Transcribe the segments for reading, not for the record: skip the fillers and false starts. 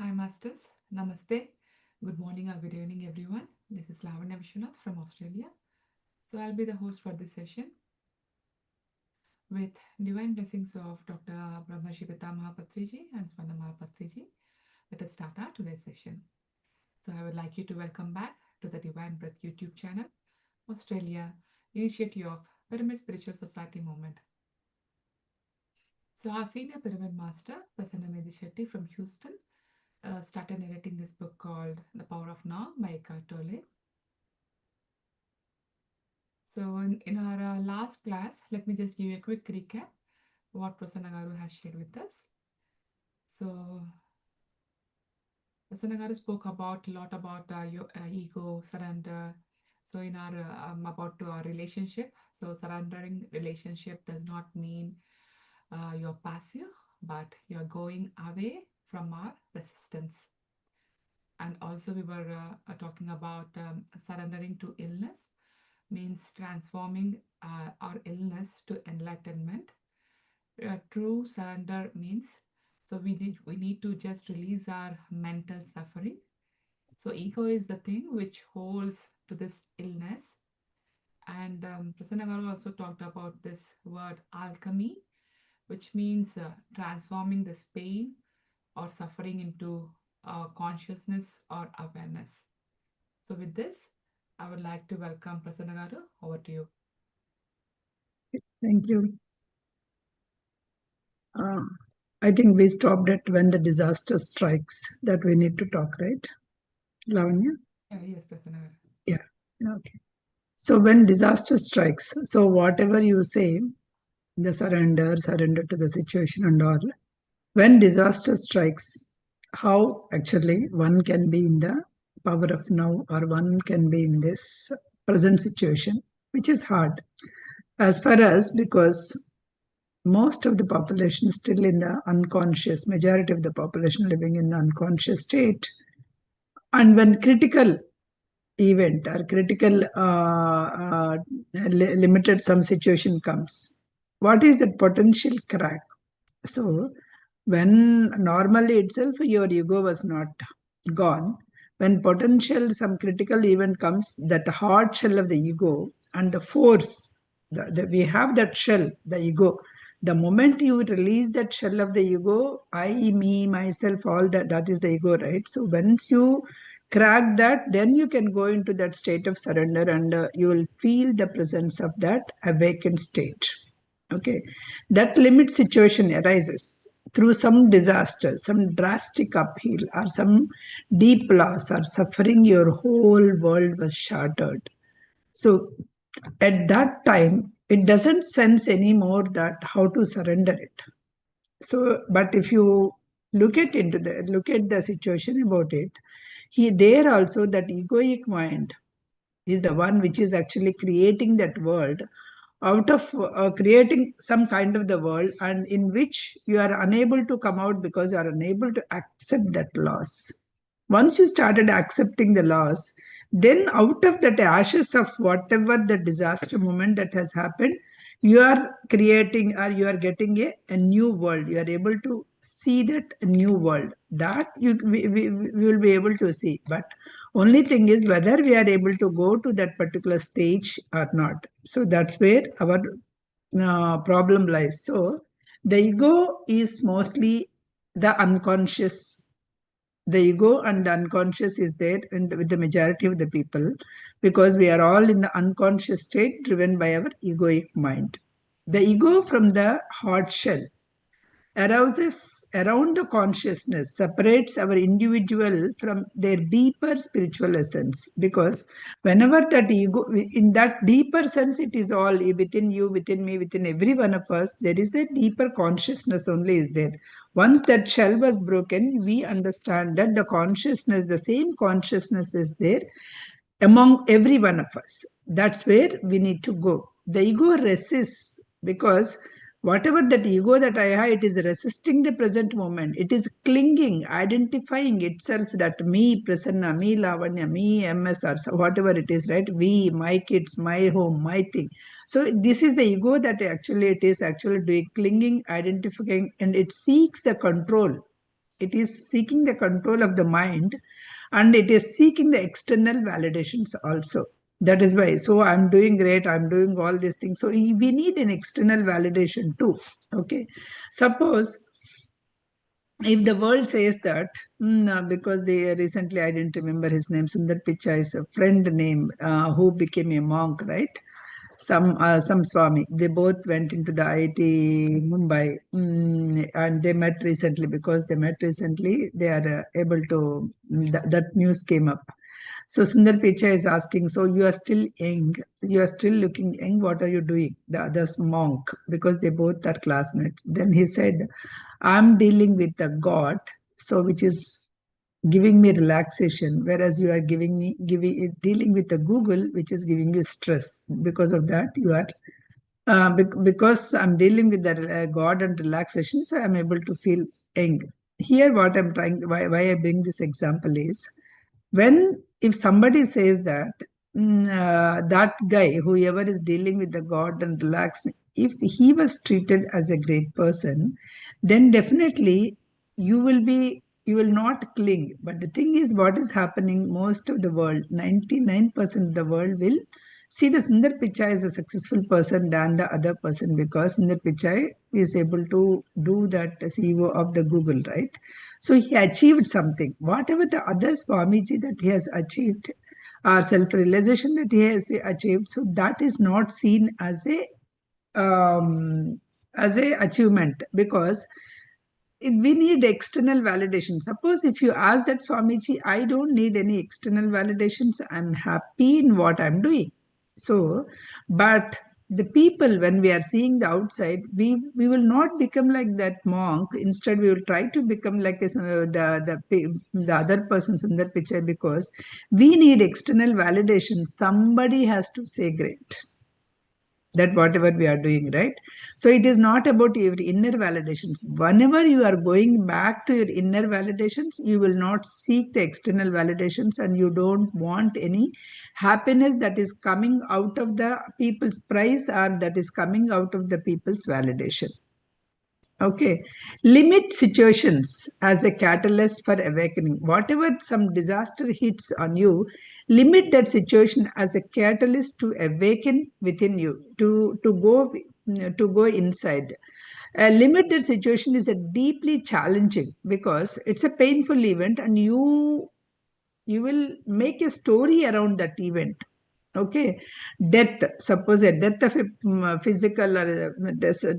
Hi, Masters. Namaste. Good morning or good evening, everyone. This is Lavanya Vishwanath from Australia. So, I'll be the host for this session with divine blessings of Dr. Brahma Shivata Mahapatriji and Swana Mahapatriji. Let us start our today's session. So, I would like you to welcome back to the Divine Breath YouTube channel, Australia, initiative of Pyramid Spiritual Society Movement. So, our senior pyramid master, Prasanna Medisetti from Houston, started narrating this book called The Power of Now by Eckhart Tolle. So in our last class, let me just give you a quick recap what Prasanna Garu has shared with us. So Prasanna Garu spoke about a lot about your ego, surrender. So in our about our relationship, so surrendering relationship does not mean you're passive, but you're going away from our resistance. And also we were talking about surrendering to illness means transforming our illness to enlightenment. True surrender means so we need to just release our mental suffering. So ego is the thing which holds to this illness. And Prasanna Garu also talked about this word alchemy, which means transforming this pain or suffering into consciousness or awareness. So with this, I would like to welcome Prasanna Garu. Over to you. Thank you. I think we stopped at when the disaster strikes that we need to talk, right, Lavanya? Yes, Prasanna Garu. Yeah. Okay. So when disaster strikes, so whatever you say, the surrender to the situation and all, when disaster strikes, how actually one can be in the power of now or one can be in this present situation, which is hard as far as because most of the population is still in the unconscious, majority of the population living in the unconscious state. And when critical event or critical limited some situation comes, what is that potential crack? So when normally itself your ego was not gone, when potential some critical event comes, that hard shell of the ego and the force, we have that shell, the ego. The moment you release that shell of the ego, I, me, myself, all that is the ego, right? So once you crack that, then you can go into that state of surrender and you will feel the presence of that awakened state. Okay, that limit situation arises through some disaster, some drastic upheaval, or some deep loss or suffering. Your whole world was shattered. So at that time, it doesn't sense anymore that how to surrender it. So, but if you look at the situation about it, there also that egoic mind is the one which is actually creating that world out of creating some kind of the world, and in which you are unable to come out because you are unable to accept that loss. Once you started accepting the loss, then out of that ashes of whatever the disaster moment that has happened, you are creating or you are getting a new world. You are able to see that new world that we will be able to see. But only thing is whether we are able to go to that particular stage or not. So that's where our problem lies. So the ego is mostly the unconscious. The ego and the unconscious is there with the majority of the people, because we are all in the unconscious state driven by our egoic mind. The ego from the heart shell arouses around the consciousness, separates our individual from their deeper spiritual essence. Because whenever that ego, in that deeper sense, it is all within you, within me, within every one of us, there is a deeper consciousness only is there. Once that shell was broken, we understand that the consciousness, the same consciousness is there among every one of us. That's where we need to go. The ego resists because whatever that ego that I have, it is resisting the present moment. It is clinging, identifying itself that me, Prasanna, me, Lavanya, me, MS, or whatever it is, right? We, my kids, my home, my thing. So this is the ego that actually it is actually doing clinging, identifying, and it seeks the control. It is seeking the control of the mind, and it is seeking the external validations also. That is why. So I'm doing great. I'm doing all these things. So we need an external validation too. Okay. Suppose if the world says that, because they recently, I didn't remember his name, Sundar Pichai is a friend name who became a monk, right? Some Swami. They both went into the IIT Mumbai, and they met recently. Because they met recently, they are able to. That news came up. So Sundar Pichai is asking, so you are still young, you are still looking young, what are you doing? The others monk, because they both are classmates. Then he said, I'm dealing with the God, so which is giving me relaxation, whereas you are giving dealing with the Google, which is giving you stress. Because of that, you are because I'm dealing with the God and relaxation, so I'm able to feel young. Here, what I'm trying, why I bring this example is, when if somebody says that, that guy, whoever is dealing with the God and relaxing, if he was treated as a great person, then definitely you will not cling. But the thing is, what is happening, most of the world, 99% of the world will see the Sundar Pichai as a successful person than the other person, because Sundar Pichai is able to do that CEO of the Google, right? So he achieved something. Whatever the other Swamiji that he has achieved, or self-realization that he has achieved, so that is not seen um, as a achievement, because we need external validation. Suppose if you ask that Swamiji, I don't need any external validations, I'm happy in what I'm doing. So, but the people, when we are seeing the outside, we will not become like that monk. Instead, we will try to become like the other persons in that picture, because we need external validation. Somebody has to say great, that whatever we are doing, right? So it is not about your inner validations. Whenever you are going back to your inner validations, you will not seek the external validations, and you don't want any happiness that is coming out of the people's price, or that is coming out of the people's validation. Okay. Limit situations as a catalyst for awakening. Whatever some disaster hits on you, limit that situation as a catalyst to awaken within you, to go inside. Limit that situation is a deeply challenging, because it's a painful event, and you will make a story around that event. Okay. Death, suppose a death of a physical, or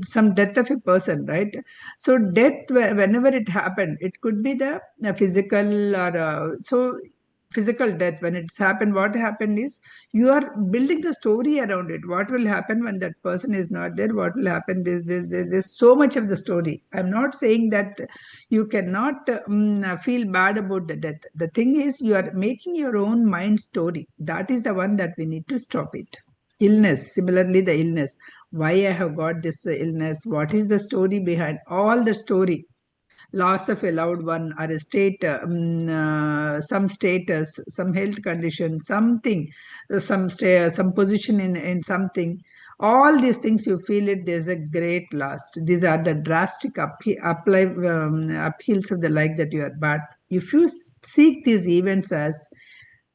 some death of a person, right? So death, whenever it happened, it could be the physical, or so physical death. When it's happened, what happened is, you are building the story around it. What will happen when that person is not there? What will happen? There's so much of the story. I'm not saying that you cannot feel bad about the death. The thing is, you are making your own mind story. That is the one that we need to stop it. Illness, similarly, the illness. Why I have got this illness? What is the story behind all the story? Loss of a loved one, or a some status, some health condition, something, some position in something. All these things, you feel it, there's a great loss. These are the drastic uphills of the life that you are. But if you seek these events as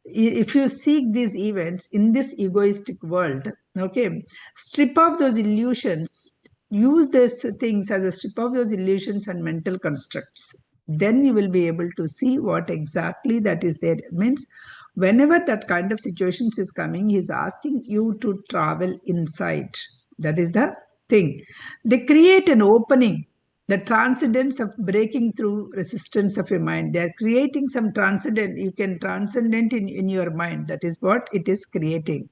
if you seek these events in this egoistic world, okay, strip off those illusions, use these things as a strip off those illusions and mental constructs, then you will be able to see what exactly that is there. Means, whenever that kind of situations is coming, he is asking you to travel inside. That is the thing. They create an opening, the transcendence of breaking through resistance of your mind. They are creating some transcendent. You can transcendent in your mind. That is what it is creating.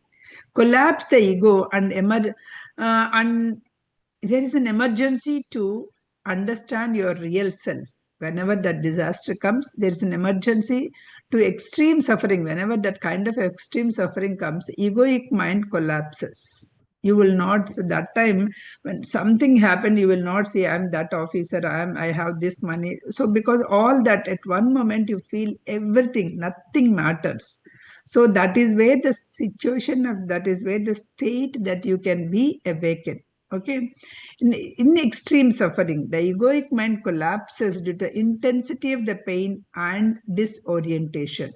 Collapse the ego and there is an emergency to understand your real self. Whenever that disaster comes, there is an emergency to extreme suffering. Whenever that kind of extreme suffering comes, egoic mind collapses. You will not, that time when something happened, you will not say, I'm that officer, I have this money. So because all that, at one moment you feel everything, nothing matters. So that is where the situation of, that is where the state that you can be awakened. Okay. In extreme suffering, the egoic mind collapses due to the intensity of the pain and disorientation.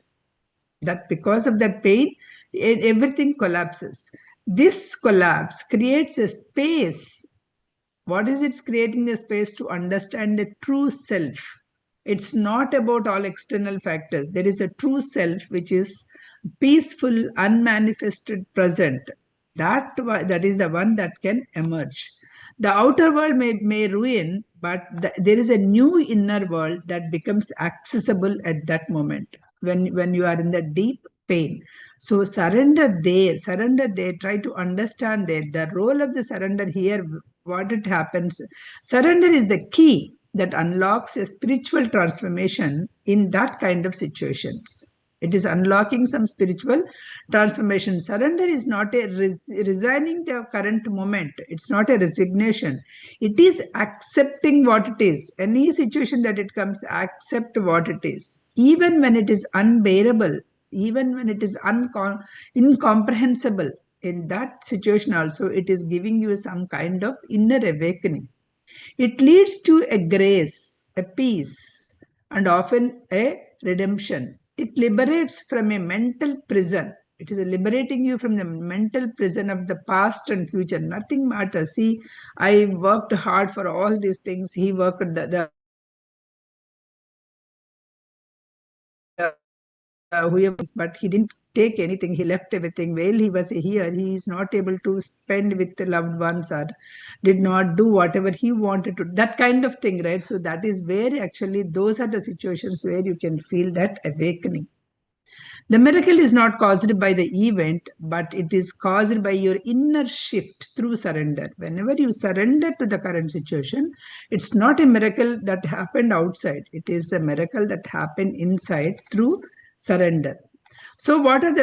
That because of that pain, everything collapses. This collapse creates a space. What is it's creating a space to understand the true self? It's not about all external factors. There is a true self which is peaceful, unmanifested present. That is the one that can emerge. The outer world may ruin, but there is a new inner world that becomes accessible at that moment when you are in the deep pain. So surrender there, try to understand there. The role of the surrender here, what it happens, surrender is the key that unlocks a spiritual transformation in that kind of situations. It is unlocking some spiritual transformation. Surrender is not a resigning the current moment. It's not a resignation. It is accepting what it is. Any situation that it comes, accept what it is. Even when it is unbearable, even when it is incomprehensible, in that situation also, it is giving you some kind of inner awakening. It leads to a grace, a peace, and often a redemption. It liberates from a mental prison. It is liberating you from the mental prison of the past and future. Nothing matters. See, I worked hard for all these things. He worked, the whoever but he didn't take anything. He left everything. While he was here, he is not able to spend with the loved ones or did not do whatever he wanted to. That kind of thing, right? So that is where actually those are the situations where you can feel that awakening. The miracle is not caused by the event, but it is caused by your inner shift through surrender. Whenever you surrender to the current situation, it's not a miracle that happened outside. It is a miracle that happened inside through surrender. So, what are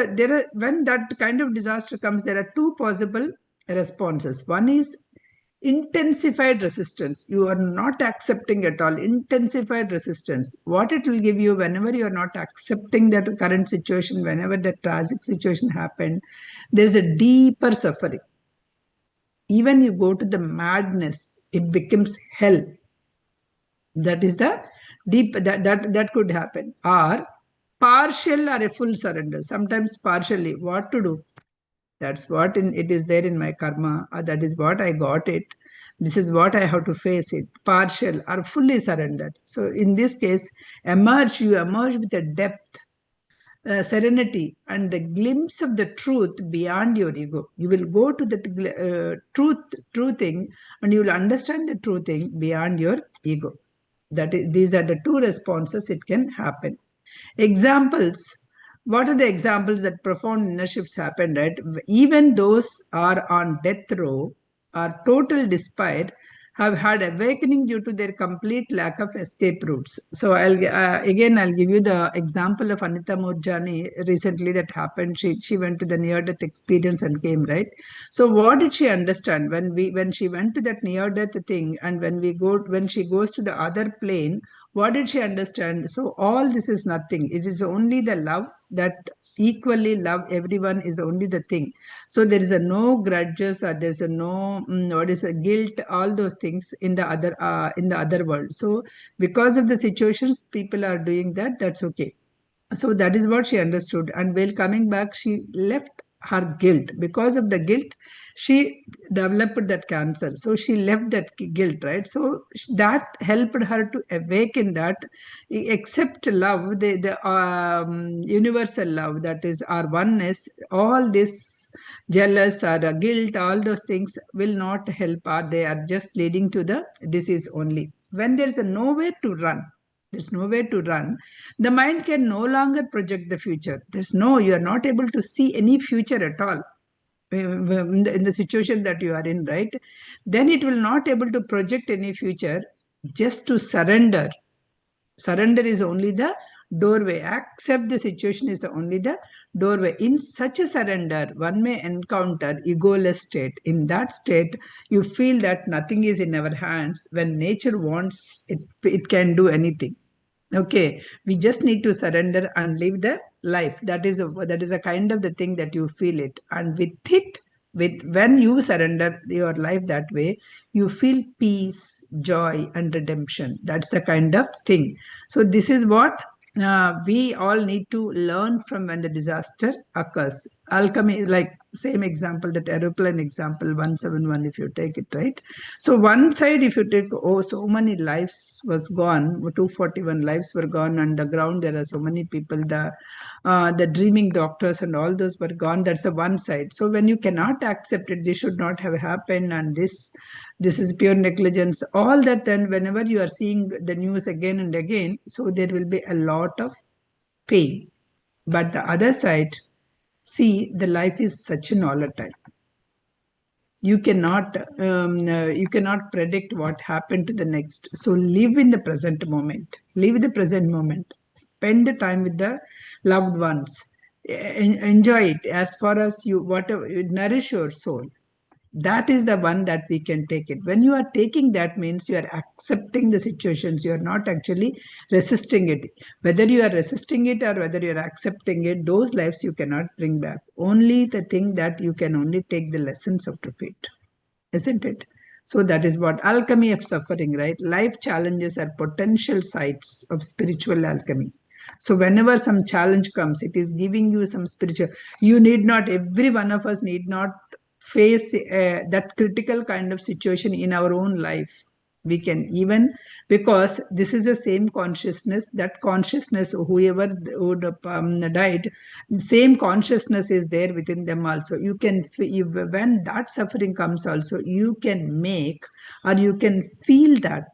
when that kind of disaster comes, there are two possible responses. One is intensified resistance. You are not accepting at all. Intensified resistance. What it will give you whenever you are not accepting that current situation, whenever that tragic situation happened, there is a deeper suffering. Even you go to the madness, it becomes hell. That is the deep that could happen. Or partial or a full surrender. Sometimes partially. What to do? That's what it is there in my karma. That is what I got it. This is what I have to face it. Partial or fully surrendered. So in this case, you emerge with a depth, serenity, and the glimpse of the truth beyond your ego. You will go to the true thing, and you will understand the true thing beyond your ego. These are the two responses it can happen. Examples. What are the examples that profound inner shifts happen, right? Even those are on death row or total despair have had awakening due to their complete lack of escape routes. So I'll give you the example of Anita Murjani recently that happened. She went to the near death experience and came, right? So what did she understand when she went to that near death thing, and when she goes to the other plane, what did she understand? So all this is nothing. It is only the love that equally love everyone is only the thing. So there is a no grudges, or there's a no what is a guilt, all those things in the other world. So because of the situations people are doing that, that's okay. So that is what she understood. And while coming back, she left her guilt. Because of the guilt, she developed that cancer. So she left that guilt, right? So that helped her to awaken that, accept love, the universal love, that is our oneness. All this jealous or guilt, all those things will not help her. They are just leading to the disease only. When there is nowhere to run, there's nowhere to run. The mind can no longer project the future. You are not able to see any future at all in the situation that you are in, right? Then it will not able to project any future. Just to surrender. Surrender is only the doorway. Accept the situation is the only the doorway. In such a surrender, one may encounter egoless state. In that state, you feel that nothing is in our hands. When nature wants, it can do anything. Okay, we just need to surrender and live the life. That is a kind of the thing that you feel it, and with it With when you surrender your life that way, you feel peace, joy, and redemption. That's the kind of thing. So this is what we all need to learn from when the disaster occurs. Alchemy, like same example, that aeroplane example 171, if you take it, right? So one side, if you take, oh, so many lives was gone, 241 lives were gone on the ground. There are so many people, the dreaming doctors and all those were gone. That's the one side. So when you cannot accept it, this should not have happened, and this is pure negligence, all that, then whenever you are seeing the news again and again, so there will be a lot of pain. But the other side, see, the life is such an volatile. You cannot predict what happened to the next. So live in the present moment. Live the present moment. Spend the time with the loved ones. Enjoy it as far as you whatever nourish your soul. That is the one that we can take it. When you are taking, that means you are accepting the situations. You are not actually resisting it. Whether you are resisting it or whether you are accepting it, those lives you cannot bring back. Only the thing that you can only take the lessons out of it, isn't it? So that is what alchemy of suffering, right? Life challenges are potential sites of spiritual alchemy. So whenever some challenge comes, it is giving you some spiritual. You need not, every one of us need not face that critical kind of situation in our own life. We can even, because this is the same consciousness, that consciousness, whoever would died, same consciousness is there within them also. You can, when that suffering comes also, you can make, or you can feel that,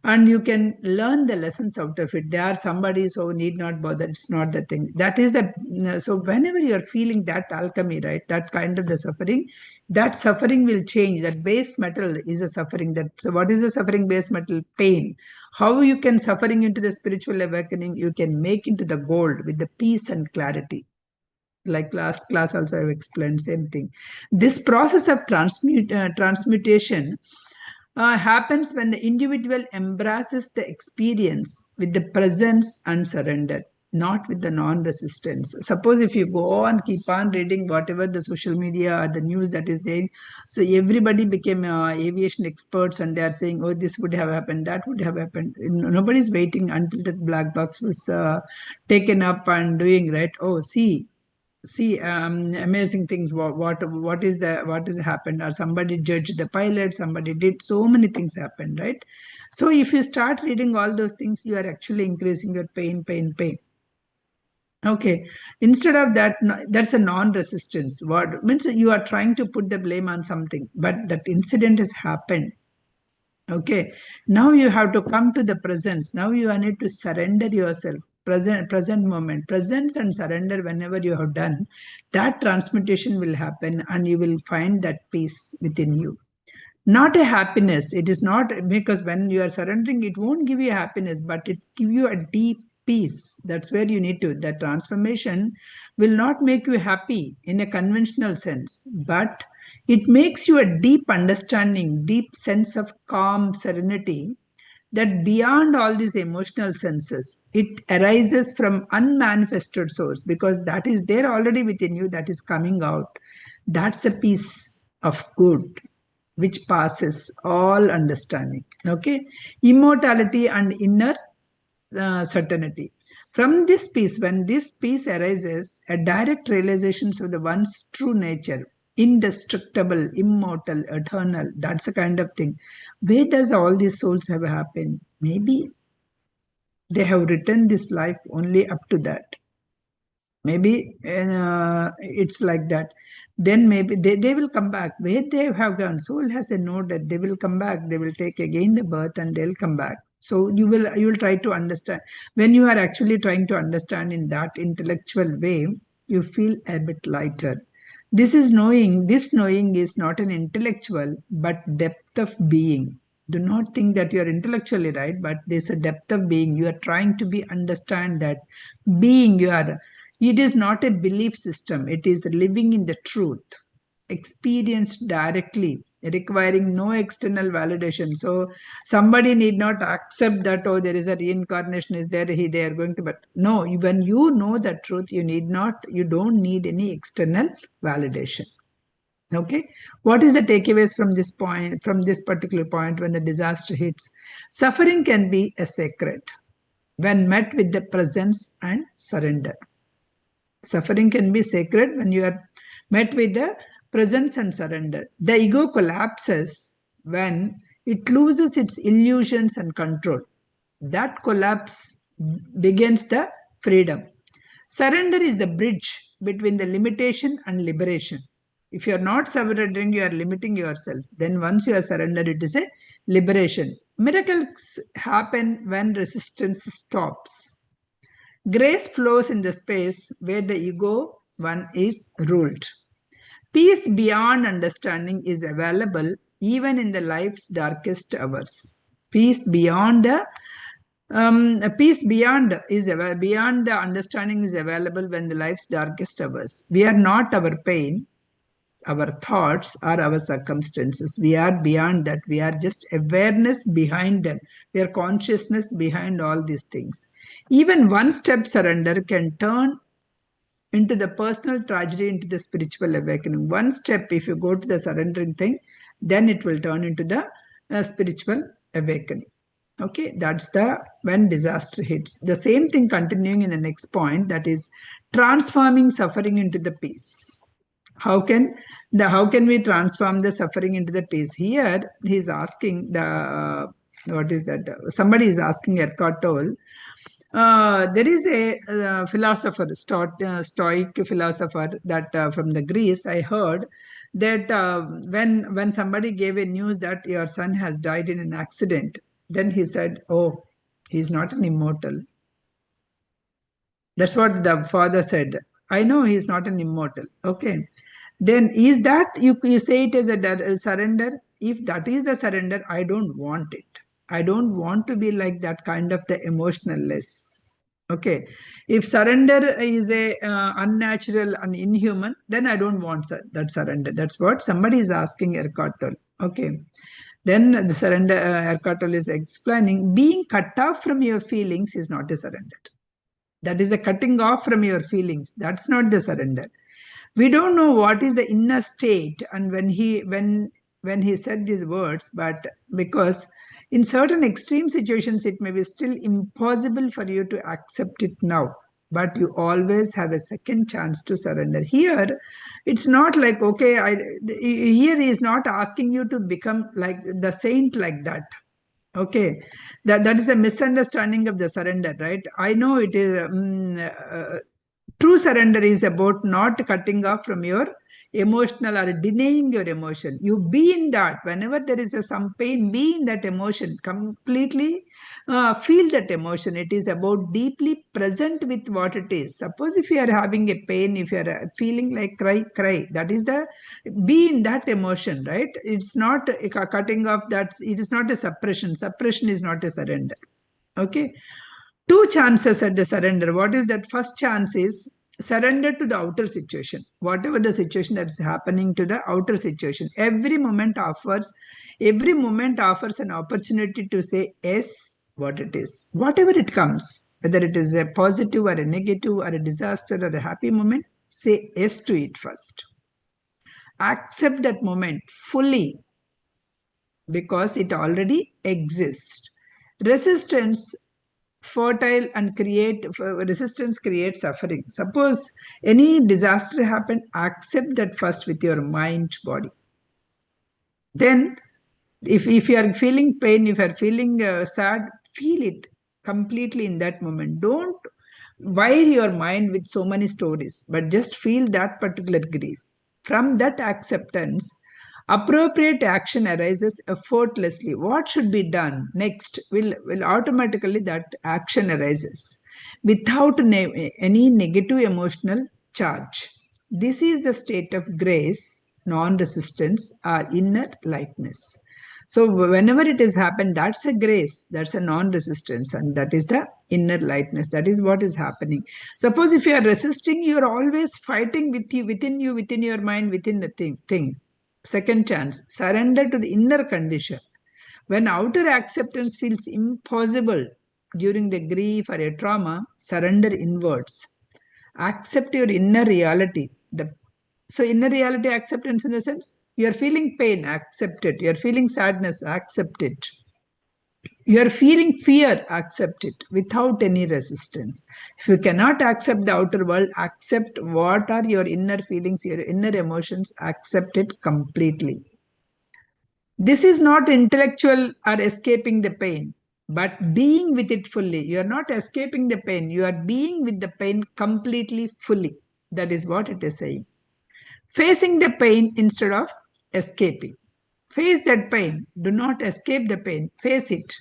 and you can learn the lessons out of it. There are somebody, so need not bother, it's not the thing. That is the, so whenever you are feeling that alchemy, right, that kind of the suffering, that suffering will change. That base metal is a suffering. That, so what is the suffering base metal? Pain. How you can suffering into the spiritual awakening, you can make into the gold with the peace and clarity. Like last class also I've explained same thing. This process of transmutation happens when the individual embraces the experience with the presence and surrender, not with the non-resistance. Suppose if you go on, keep on reading whatever the social media or the news that is there, so everybody became aviation experts and they are saying, oh, this would have happened, that would have happened. Nobody's waiting until that black box was taken up and doing, right? Oh, see amazing things, what is happened, or somebody judged the pilot, somebody did, so many things happened, right? So if you start reading all those things, you are actually increasing your pain. Okay, instead of that, that's a non-resistance. What means, you are trying to put the blame on something, but that incident has happened. Okay, now you have to come to the presence. Now you need to surrender yourself. Present moment, presence and surrender. Whenever you have done, that transmutation will happen, and you will find that peace within you. Not a happiness. It is not, because when you are surrendering, it won't give you happiness, but it give you a deep peace. That's where you need to. That transformation will not make you happy in a conventional sense, but it makes you a deep understanding, deep sense of calm serenity, that beyond all these emotional senses, it arises from unmanifested source, because that is there already within you, that is coming out. That's a peace of good which passes all understanding. Okay, immortality and inner certainty. From this peace, when this peace arises, a direct realization of the one's true nature, indestructible, immortal, eternal, that's a kind of thing. Where does all these souls have happened? Maybe they have written this life only up to that. Maybe it's like that. Then maybe they will come back. Where they have gone, soul has a note that they will come back. They will take again the birth and they'll come back. So you will try to understand. When you are actually trying to understand in that intellectual way, you feel a bit lighter. This knowing is not an intellectual but depth of being. Do not think that you are intellectually right, but there's a depth of being. You are trying to be understand that being you are. It is not a belief system, it is living in the truth, experienced directly, requiring no external validation. So somebody need not accept that, oh, there is a reincarnation, is there, they are going to, but no, when you know the truth, you don't need any external validation. Okay, what is the takeaways from this point, from this particular point? When the disaster hits, suffering can be a sacred when met with the presence and surrender. Suffering can be sacred when you are met with the presence and surrender. The ego collapses when it loses its illusions and control. That collapse begins the freedom. Surrender is the bridge between the limitation and liberation. If you are not surrendering, you are limiting yourself. Then once you are surrendered, it is a liberation. Miracles happen when resistance stops. Grace flows in the space where the ego one is ruled. Peace beyond understanding is available even in the life's darkest hours. Peace beyond the peace beyond is beyond the understanding is available when the life's darkest hours. We are not our pain, our thoughts, or our circumstances. We are beyond that. We are just awareness behind them. We are consciousness behind all these things. Even one step surrender can turn into the personal tragedy, into the spiritual awakening. One step, if you go to the surrendering thing, then it will turn into the spiritual awakening. Okay, that's the when disaster hits. The same thing continuing in the next point, that is transforming suffering into the peace. How can we transform the suffering into the peace? Here he's asking the what is that? Somebody is asking Eckhart Tolle. There is a philosopher, Stoic philosopher, that from the Greece. I heard that when somebody gave a news that your son has died in an accident, then he said, "Oh, he's not an immortal." That's what the father said. I know he's not an immortal. Okay. Then is that you say it as a surrender? If that is the surrender, I don't want it. I don't want to be like that kind of the emotionalness. Okay. If surrender is a unnatural and inhuman, then I don't want that surrender. That's what somebody is asking Eckhart Tolle. Okay. Then the surrender, Eckhart Tolle is explaining, being cut off from your feelings is not a surrender. That is a cutting off from your feelings. That's not the surrender. We don't know what is the inner state, and when he said these words, but because in certain extreme situations it may be still impossible for you to accept it now, but you always have a second chance to surrender. Here it's not like, okay, here he is not asking you to become like the saint like that. Okay, that is a misunderstanding of the surrender, right? I know it is. True surrender is about not cutting off from your emotional or denying your emotion. You be in that. Whenever there is some pain, be in that emotion. Completely feel that emotion. It is about deeply present with what it is. Suppose if you are having a pain, if you are feeling like cry, cry. That is the be in that emotion, right? It's not cutting off. That it is not a suppression. Suppression is not a surrender. Okay, two chances at the surrender. What is that? First chance is surrender to the outer situation, whatever the situation that's happening to the outer situation. Every moment offers an opportunity to say yes, what it is, whatever it comes, whether it is a positive or a negative or a disaster or a happy moment, say yes to it first. Accept that moment fully because it already exists. Resistance fertile and create resistance creates suffering. Suppose any disaster happened, accept that first with your mind, body. Then if you are feeling pain, if you are feeling sad, feel it completely in that moment. Don't wire your mind with so many stories, but just feel that particular grief. From that acceptance, appropriate action arises effortlessly. What should be done next will automatically that action arises without any negative emotional charge. This is the state of grace, non-resistance, or inner lightness. So whenever it has happened, that's a grace, that's a non-resistance, and that is the inner lightness. That is what is happening. Suppose if you are resisting, you are always fighting within you, within your mind, within the thing. Second chance, surrender to the inner condition. When outer acceptance feels impossible during the grief or a trauma, surrender inwards. Accept your inner reality. The So inner reality acceptance in the sense you are feeling pain, accept it. You are feeling sadness, accept it. You are feeling fear, accept it without any resistance. If you cannot accept the outer world, accept what are your inner feelings, your inner emotions, accept it completely. This is not intellectual or escaping the pain, but being with it fully. You are not escaping the pain, you are being with the pain completely, fully. That is what it is saying. Facing the pain instead of escaping. Face that pain. Do not escape the pain. Face it.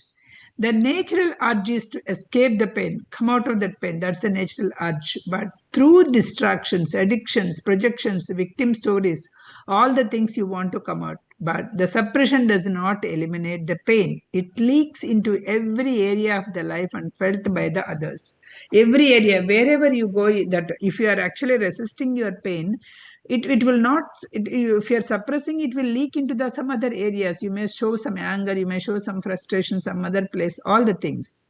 The natural urge is to escape the pain, come out of that pain. That's the natural urge. But through distractions, addictions, projections, victim stories, all the things you want to come out. But the suppression does not eliminate the pain. It leaks into every area of the life and felt by the others. Every area, wherever you go, that if you are actually resisting your pain, it will not if you're suppressing, it will leak into the some other areas. You may show some anger, you may show some frustration, some other place, all the things.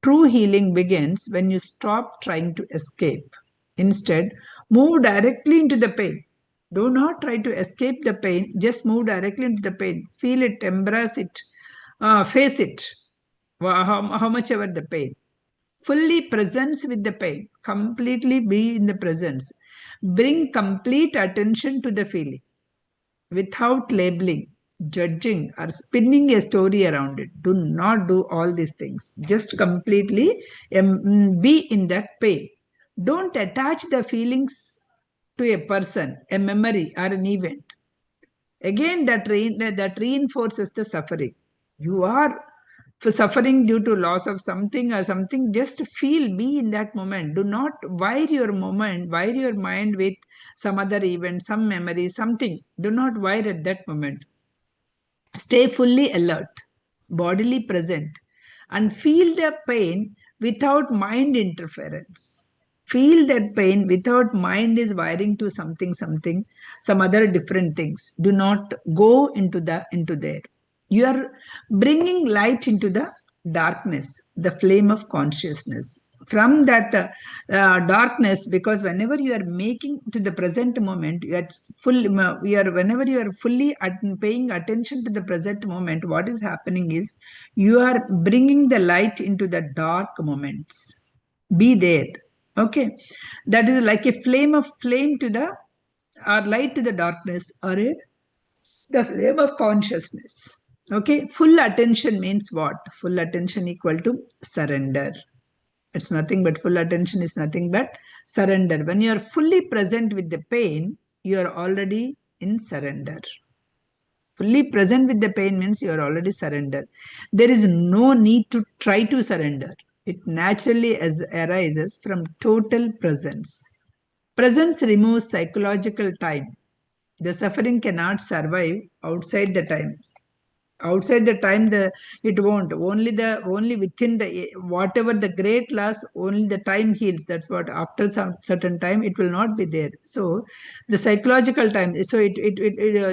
True healing begins when you stop trying to escape. Instead, move directly into the pain. Do not try to escape the pain, just move directly into the pain. Feel it, embrace it, face it, how much ever the pain. Fully presence with the pain, completely be in the presence. Bring complete attention to the feeling without labeling, judging, or spinning a story around it. Do not do all these things. Just completely be in that pain. Don't attach the feelings to a person, a memory, or an event. Again, that reinforces the suffering. You are for suffering due to loss of something or something. Just feel, be in that moment. Do not wire your mind with some other event, some memory, something. Do not wire at that moment. Stay fully alert, bodily present, and feel the pain without mind interference. Feel that pain without mind is wiring to something, something, some other different things. Do not go into there. You are bringing light into the darkness, the flame of consciousness. From that darkness, because whenever you are making to the present moment, you are whenever you are fully paying attention to the present moment, what is happening is you are bringing the light into the dark moments. Be there. Okay, that is like a flame to the or light to the darkness, or the flame of consciousness. Okay, full attention means what? Full attention equal to surrender. It's nothing but full attention is nothing but surrender. When you are fully present with the pain, you are already in surrender. Fully present with the pain means you are already surrendered. There is no need to try to surrender. It naturally arises from total presence. Presence removes psychological time. The suffering cannot survive outside the time. Outside the time, it won't. Only within the whatever the great loss, only the time heals. That's what after some certain time it will not be there. So the psychological time. So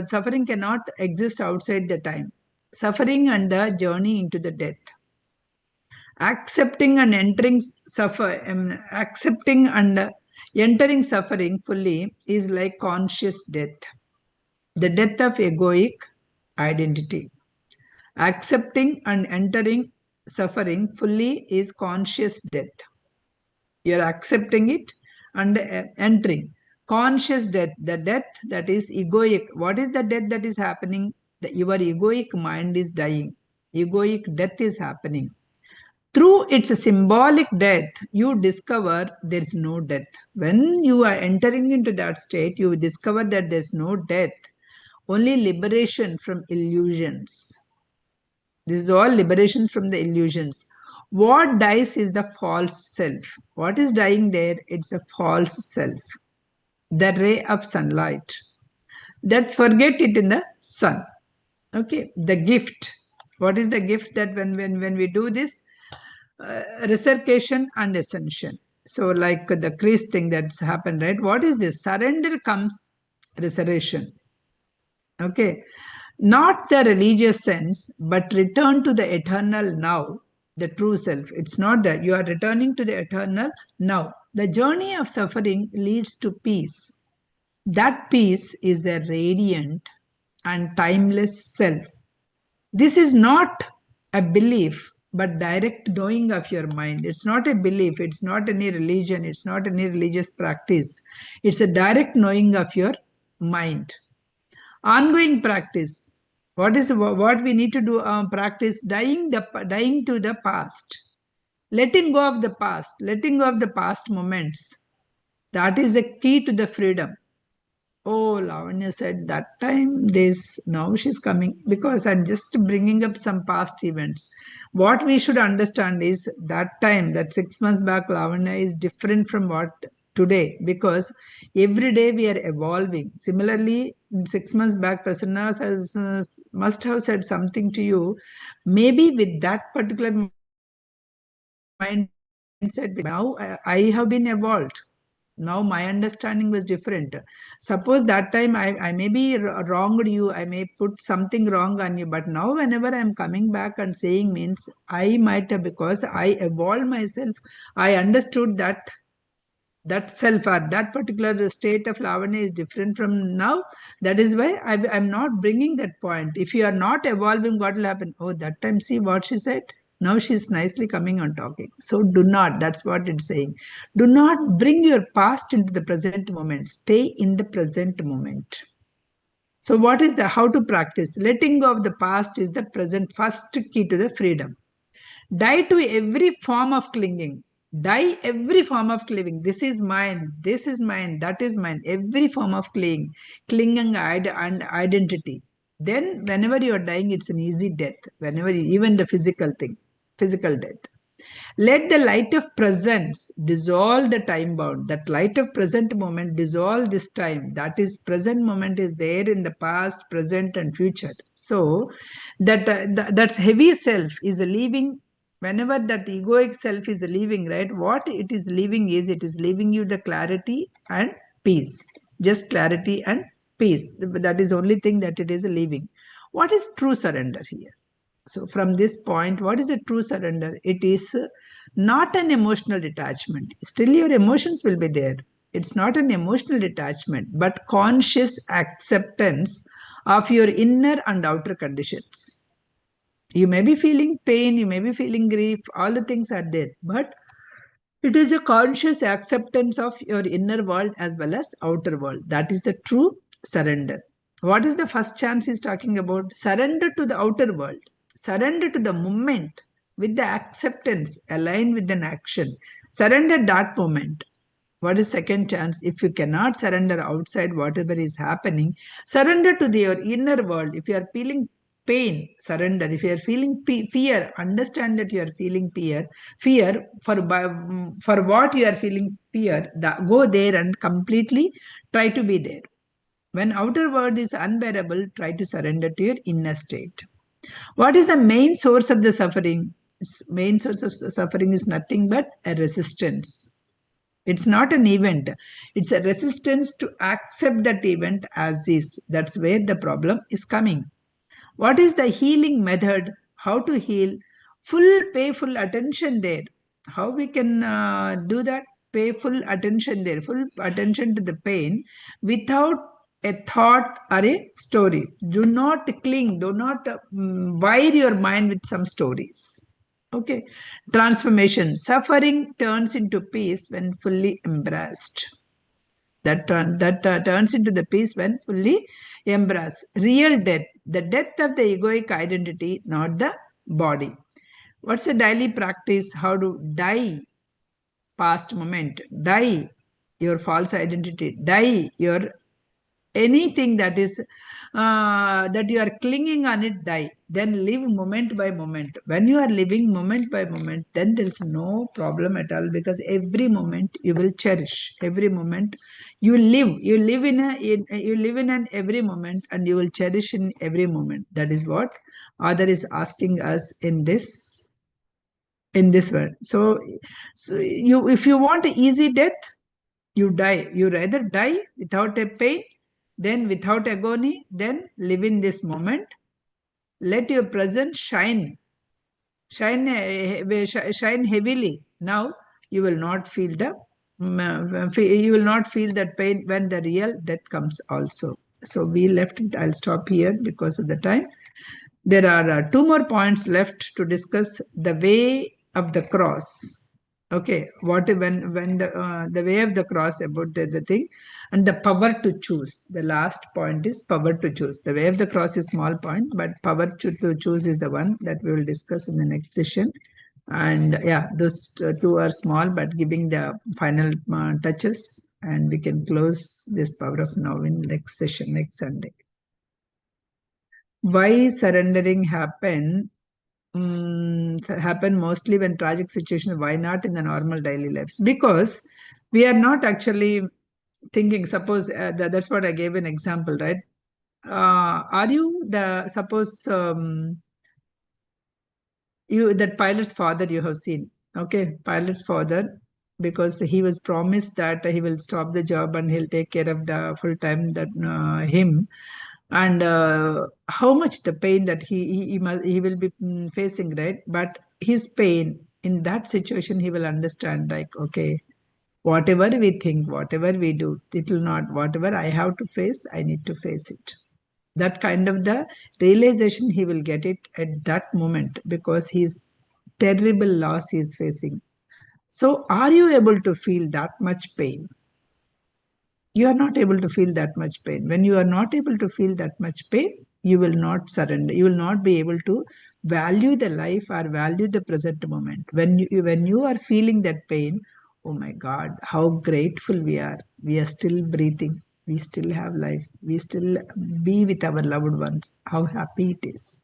suffering cannot exist outside the time. Suffering and the journey into the death. Accepting and accepting and entering suffering fully is like conscious death, the death of egoic identity. Accepting and entering suffering fully is conscious death. You are accepting it and entering. Conscious death, the death that is egoic. What is the death that is happening? Your egoic mind is dying. Egoic death is happening. Through its symbolic death, you discover there is no death. When you are entering into that state, you discover that there is no death, only liberation from illusions. This is all liberations from the illusions. What dies is the false self. What is dying there? It's a false self. The ray of sunlight. That forget it in the sun. Okay. The gift. What is the gift that when we do this? Resurrection and ascension. So like the Christ thing that's happened, right? What is this? Surrender comes resurrection. Okay. Not the religious sense, but return to the eternal now, the true self. It's not that you are returning to the eternal now. The journey of suffering leads to peace. That peace is a radiant and timeless self. This is not a belief, but direct knowing of your mind. It's not a belief, it's not any religion, it's not any religious practice. It's a direct knowing of your mind. Ongoing practice. What we need to do? Practice dying to the past, letting go of the past, letting go of the past moments. That is the key to the freedom. Oh, Lavanya said that time this, now she's coming because I'm just bringing up some past events. What we should understand is that time, that 6 months back, Lavanya is different from what today because every day we are evolving. Similarly, 6 months back, Prasanna says, must have said something to you. Maybe with that particular mindset, now I have been evolved. Now my understanding was different. Suppose that time I may be wronged you, I may put something wrong on you, but now whenever I'm coming back and saying means I might have, because I evolved myself, I understood that that self or that particular state of Lavanya is different from now. That is why I'm not bringing that point. If you are not evolving, what will happen? Oh, that time, see what she said? Now she's nicely coming on talking. So do not, that's what it's saying. Do not bring your past into the present moment. Stay in the present moment. So, what is the how to practice? Letting go of the past is the present first key to the freedom. Die to every form of clinging. Die every form of clinging. This is mine, that is mine. Every form of clinging and identity. Then, whenever you are dying, it's an easy death. Whenever, even the physical thing, physical death. Let the light of presence dissolve the time bound. That light of present moment dissolve this time. That is, present moment is there in the past, present, and future. So, that's heavy self is leaving. Whenever that egoic self is leaving, right? What it is leaving is it is leaving you the clarity and peace. Just clarity and peace. That is the only thing that it is leaving. What is true surrender here? So, from this point, what is a true surrender? It is not an emotional detachment. Still, your emotions will be there. It's not an emotional detachment, but conscious acceptance of your inner and outer conditions. You may be feeling pain, you may be feeling grief, all the things are there, but it is a conscious acceptance of your inner world as well as outer world. That is the true surrender. What is the first chance he's talking about? Surrender to the outer world. Surrender to the moment with the acceptance aligned with an action. Surrender that moment. What is second chance? If you cannot surrender outside whatever is happening, surrender to your inner world. If you are feeling pain, surrender. If you are feeling fear, understand that you are feeling fear for what you are feeling fear, go there and completely try to be there. When outer world is unbearable, try to surrender to your inner state. What is the main source of the suffering? Main source of suffering is nothing but a resistance. It's not an event. It's a resistance to accept that event as is. That's where the problem is coming. What is the healing method? How to heal? Pay full attention there. How we can do that? Pay full attention there, full attention to the pain without a thought or a story. Do not cling, do not wire your mind with some stories. Okay. Transformation. Suffering turns into peace when fully embraced. That turns into the peace when fully embraced. Real death, the death of the egoic identity, not the body. What's the daily practice? How to die past moment, die your false identity, die your anything that is that you are clinging on it, die. Then live moment by moment. When you are living moment by moment, then there is no problem at all, because every moment you will cherish. Every moment you live you live in an every moment, and you will cherish in every moment. That is what Other is asking us in this world. So you, if you want easy death, you die. You rather die without a pain, then without agony, then live in this moment. Let your presence shine heavily. Now you will not feel the You will not feel that pain when the real death comes also. So we left it. I'll stop here because of the time. There are two more points left to discuss: the way of the cross. Okay, what when the way of the cross, about the thing, and the power to choose. The last point is power to choose. The way of the cross is small point, but power to choose is the one that we will discuss in the next session. And yeah, those two are small, but giving the final touches, and we can close this power of now in next session, next Sunday. Why surrendering happen mostly when tragic situation? Why not in the normal daily lives? Because we are not actually thinking. Suppose that's what I gave an example, right? Are you the suppose you that pilot's father you have seen? Okay, pilot's father, because he was promised that he will stop the job and he'll take care of the full time that him, and how much the pain that he will be facing, right? But his pain in that situation, he will understand, like, okay, whatever we think, whatever we do, it will not, whatever I have to face, I need to face it. That kind of the realization he will get it at that moment, because his terrible loss he is facing. So are you able to feel that much pain? You are not able to feel that much pain. When you are not able to feel that much pain, you will not surrender. You will not be able to value the life or value the present moment. When you are feeling that pain, oh my God, how grateful we are. We are still breathing. We still have life. We still be with our loved ones. How happy it is.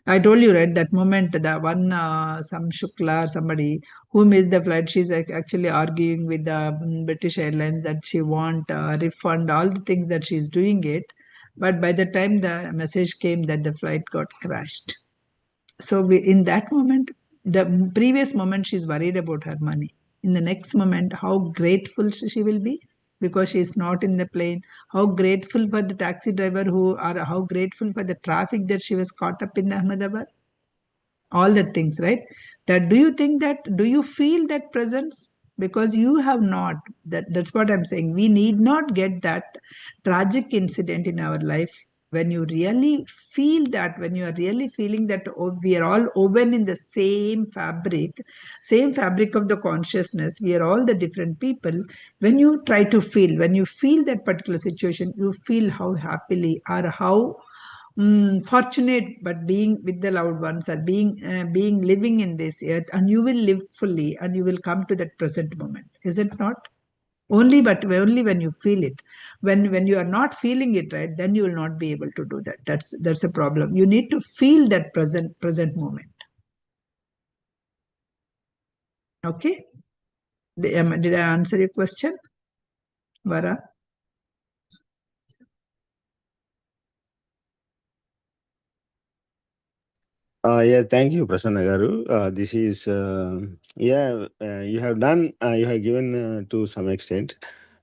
I told you, right, that moment, the one, some Shukla, somebody who missed the flight, she's actually arguing with the British Airlines that she want refund, all the things that she's doing it. But by the time the message came that the flight got crashed. So in that moment, the previous moment, she's worried about her money. In the next moment, how grateful she will be because she is not in the plane. How grateful for the taxi driver or how grateful for the traffic that she was caught up in Ahmedabad. All the things, right? That, do you think that, do you feel that presence? Because you have not. That's what I'm saying. We need not get that tragic incident in our life. When you really feel that, when you are really feeling that, oh, we are all woven in the same fabric of the consciousness, we are all the different people. When you try to feel, when you feel that particular situation, you feel how happily or how fortunate, but being with the loved ones, or being living in this earth, and you will live fully, and you will come to that present moment, is it not? Only, but only when you feel it. When you are not feeling it, right, then you will not be able to do that. That's a problem. You need to feel that present moment. Okay. Did I answer your question, Vara? Yeah, thank you, Prasanna Garu. This is, yeah, you have given to some extent.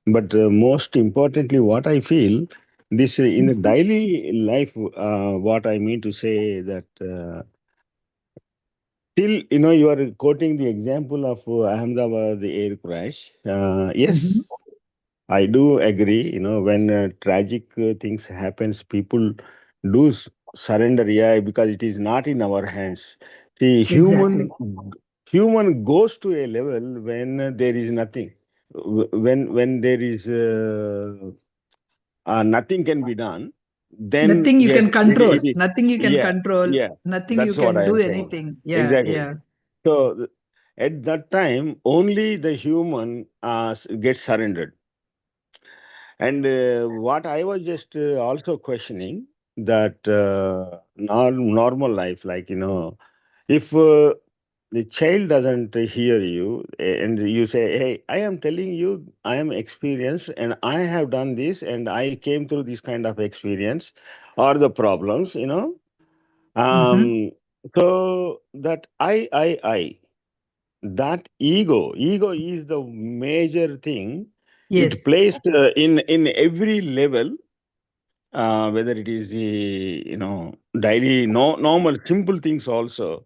But most importantly, what I feel, this in the Mhm. daily life, what I mean to say that till, you are quoting the example of Ahmedabad, the air crash. Mhm. Yes, I do agree. When tragic things happens, people do surrender. Yeah, because it is not in our hands. The Exactly. human goes to a level when there is nothing. When there is nothing can be done, then Nothing you yes, can control. it is. Nothing you can Yeah, control. yeah. Nothing you That's what can I do am saying. anything. Yeah, Exactly. yeah. So at that time, only the human gets surrendered. And what I was just also questioning that normal life, like, if the child doesn't hear you and you say, hey, I am telling you, I am experienced and I have done this and I came through this kind of experience or the problems, Hmm. um, so that I, that ego is the major thing. It Yes. plays in every level, whether it is the daily normal simple things also.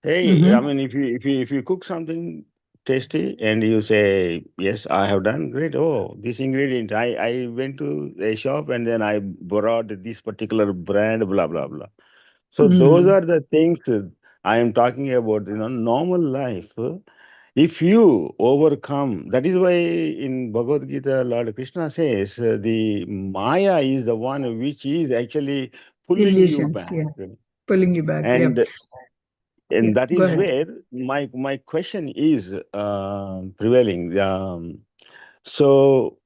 Hey, I Hmm. mean, if you cook something, tasty? And you say, yes, I have done great. Oh, this ingredient, I went to a shop and then I borrowed this particular brand, blah, blah, blah. So those Mm. are the things I am talking about, normal life. If you overcome, that is why in Bhagavad Gita, Lord Krishna says the Maya is the one which is actually pulling you Illusions, back. yeah. Pulling you back, yeah. And Yeah, and that go is ahead. where my question is prevailing. So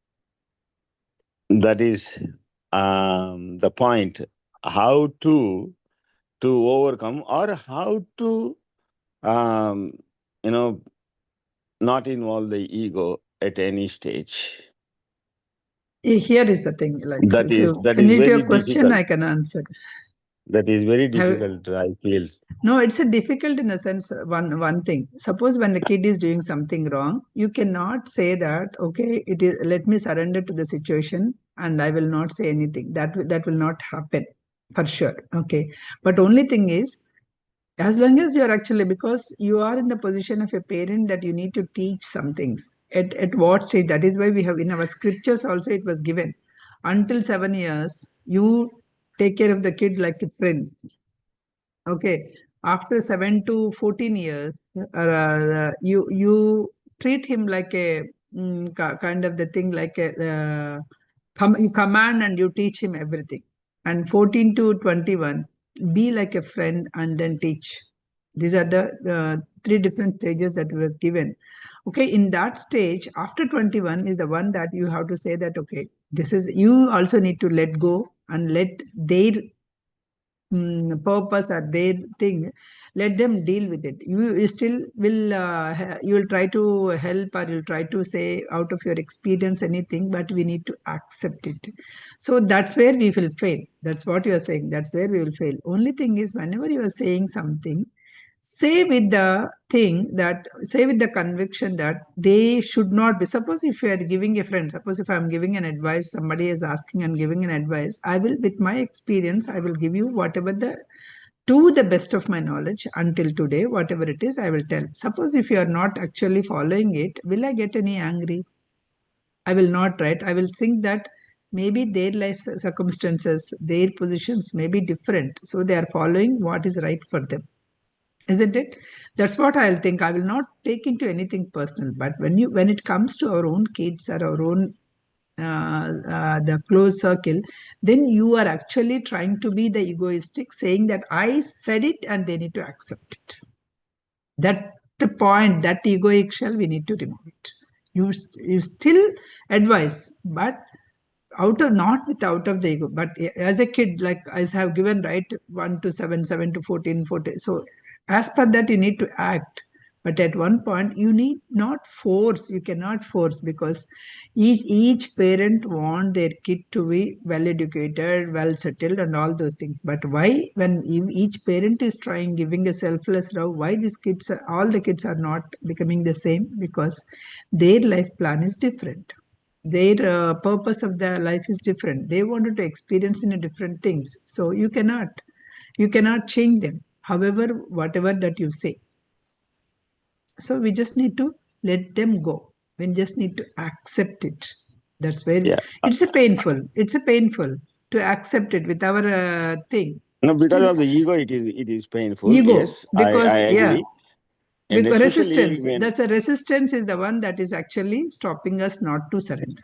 that is the point. How to overcome, or how to um, you know not involve the ego at any stage. Here is the thing, like That if is you that is finish your very question, difficult. I can answer. That is very Have difficult, I feel. No, it's a difficult in the sense one thing. Suppose when the kid is doing something wrong, you cannot say that okay, it is let me surrender to the situation and I will not say anything. That will not happen for sure. Okay, but only thing is as long as you are actually because you are in the position of a parent that you need to teach some things at what stage. That is why we have in our scriptures also it was given until 7 years you take care of the kid like a friend. Okay, after 7 to 14 years, you treat him like a kind of the thing like a you command and you teach him everything. And 14 to 21, be like a friend and then teach. These are the three different stages that was given. Okay, in that stage, after 21 is the one that you have to say that okay, this is you also need to let go and let their purpose or their thing, let them deal with it. You still will you will try to help or you'll try to say out of your experience anything, but we need to accept it. So that's where we will fail. That's what you are saying, that's where we will fail. Only thing is whenever you are saying something, say with the thing that say with the conviction that they should not be. Suppose if you are giving a friend, suppose if I'm giving an advice, somebody is asking and giving an advice, I will with my experience I will give you whatever the to the best of my knowledge until today, whatever it is I will tell. Suppose if you are not actually following it, will I get any angry? I will not, right? I will think that maybe their life circumstances, their positions may be different, so they are following what is right for them, isn't it? That's what I'll think. I will not take into anything personal, but when it comes to our own kids or our own the close circle, then you are actually trying to be the egoistic, saying that I said it and they need to accept it. That the point, that egoic shell, we need to remove it. You still advise, but out of not with out of the ego, but as a kid, like I have given right 1 to 7, 7 to 14, 14. So as per that, you need to act. But at one point, you need not force. You cannot force because each parent want their kid to be well educated, well settled, and all those things. But why, when each parent is trying giving a selfless love, why these kids, all the kids are not becoming the same? Because their life plan is different, their purpose of their life is different, they wanted to experience in a different things, so you cannot change them however whatever that you say. So we just need to let them go, we just need to accept it. That's where Yeah. it's a painful to accept it with our thing No, because still of the ego, it is painful. ego, Yes, I because yeah, agree. And because especially resistance, when, that's a resistance is the one that is actually stopping us not to surrender,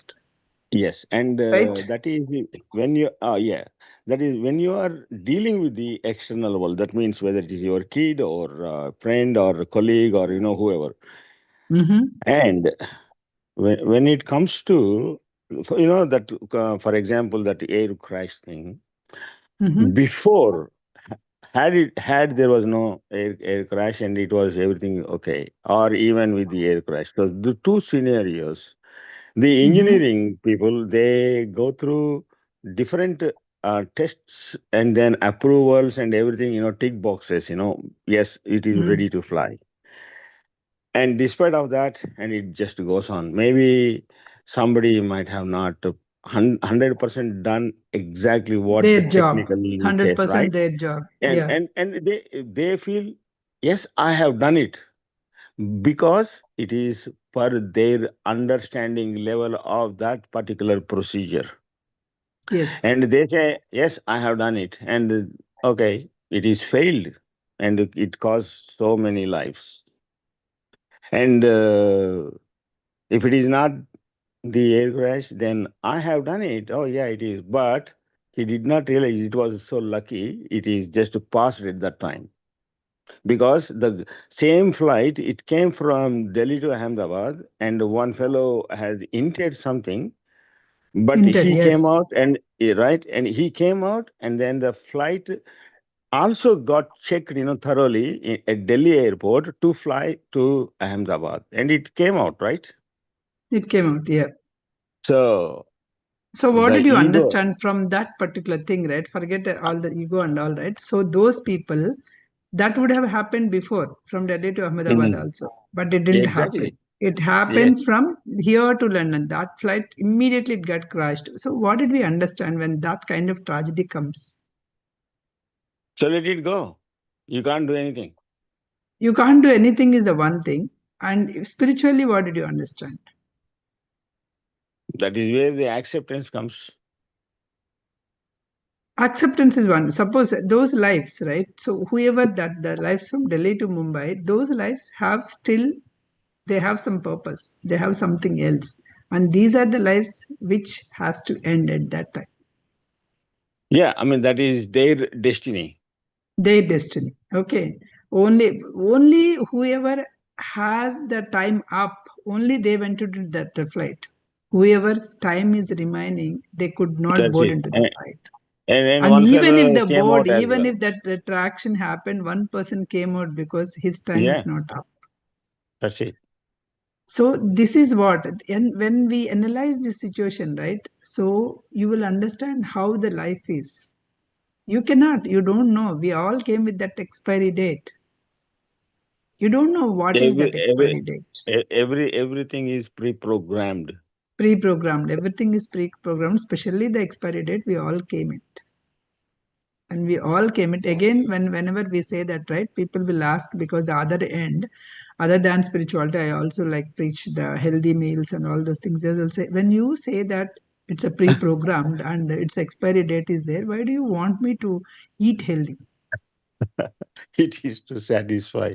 yes, and right? that is when yeah, that is when you are dealing with the external world. That means whether it is your kid or friend or colleague or whoever. Mm-hmm. And when it comes to, that for example, that air crash thing, Mm-hmm. before, had there was no air crash and it was everything okay, or even with the air crash, so the two scenarios, the Mm-hmm. engineering people, they go through different tests and then approvals and everything, tick boxes, yes, it is Mm. ready to fly. And despite of that, and it just goes on, maybe somebody might have not 100% done exactly what Their the job, technically says, 100% right? their job. and Yeah. and and they feel, yes, I have done it, because it is per their understanding level of that particular procedure. Yes. And they say, yes, I have done it. And okay, it is failed and it caused so many lives. And if it is not the air crash, then I have done it. Oh, yeah, it is. But he did not realize it was so lucky. It is just passed at that time. Because the same flight, it came from Delhi to Ahmedabad, and one fellow had inted something, but Inter, he came yes. out and right, and he came out, and then the flight also got checked, thoroughly at Delhi airport to fly to Ahmedabad, and it came out right. It came out, yeah. So So what the did you ego. understand from that particular thing, right? Forget all the ego and all, right? So those people, that would have happened before from Delhi to Ahmedabad Mhm. also, but it didn't happen. Exactly. It Yes. happened from here to London. That flight immediately it got crashed. So what did we understand when that kind of tragedy comes? So let it go. You can't do anything. You can't do anything is the one thing. And spiritually, what did you understand? That is where the acceptance comes. Acceptance is one. Suppose those lives, right? So whoever that the lives from Delhi to Mumbai, those lives have still they have some purpose. They have something else, and these are the lives which has to end at that time. Yeah, I mean that is their destiny. Their destiny. Okay. Only whoever has the time up, only they went to do that flight. Whoever's time is remaining, they could not That's board it. into the And, flight. and And one even if fellow the came board, out as even well. if that attraction happened, one person came out because his time Yeah, is not up. that's it. So this is what, and when we analyze this situation, right? So you will understand how the life is. You cannot, you don't know. We all came with that expiry date. You don't know what is Every that every expiry date. everything is pre-programmed. Pre-programmed. Everything is pre-programmed, especially the expiry date. We all came it. And we all came it again whenever we say that, right, people will ask, because the other end, other than spirituality, I also like preach the healthy meals and all those things. They will say, when you say that it's a pre-programmed and its expiry date is there, why do you want me to eat healthy? It is to satisfy.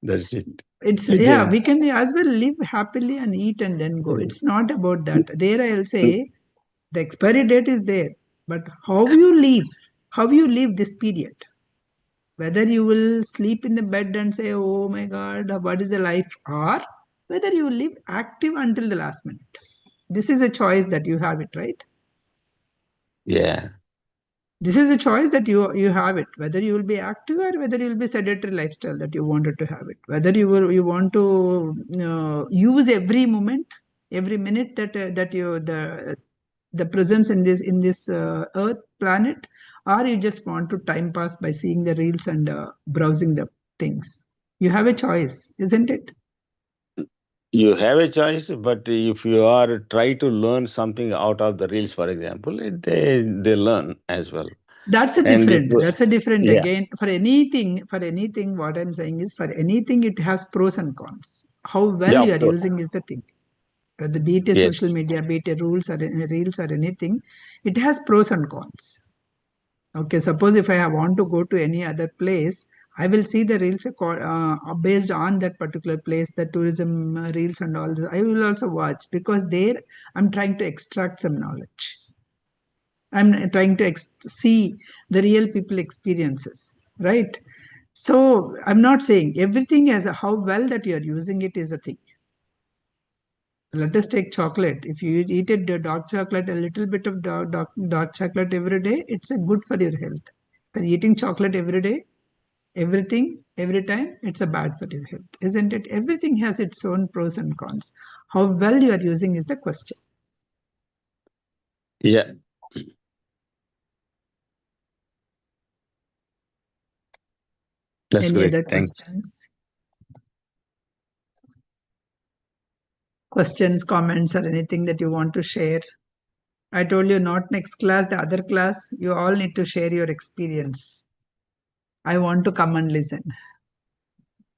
That's it. It's, yeah, Again. we can as well live happily and eat and then go. It's not about that. There I'll say the expiry date is there, but how you live this period, whether you will sleep in the bed and say, oh my god, what is the life, or whether you live active until the last minute. This is a choice that you have it, right? Yeah. This is a choice that you have it, whether you will be active or whether you will be sedentary lifestyle that you wanted to have it, whether you want to use every moment, every minute that you the presence in this earth planet, or you just want to time pass by seeing the reels and browsing the things. You have a choice, isn't it? You have a choice, but if you are try to learn something out of the reels, for example, they learn as well. That's a And if different, that's a different yeah, again. For anything what I'm saying is, for anything it has pros and cons. How well yeah, you of are course. using is the thing. Whether be it a social Yes. media, be it a rules or any reels or anything, it has pros and cons. Okay, suppose if I want to go to any other place, I will see the reels based on that particular place, the tourism reels and all this. I will also watch, because there I'm trying to extract some knowledge. I'm trying to see the real people experiences, right? So I'm not saying everything as how well that you're using it is a thing. Let us take chocolate. If you eat it, the dark chocolate, a little bit of dark chocolate every day, it's a good for your health. But eating chocolate every day, everything, every time, it's a bad for your health, isn't it? Everything has its own pros and cons. How well you are using is the question. Yeah, that's Any great. other Thanks. questions? Questions, comments, or anything that you want to share? I told you, not next class, the other class. You all need to share your experience. I want to come and listen.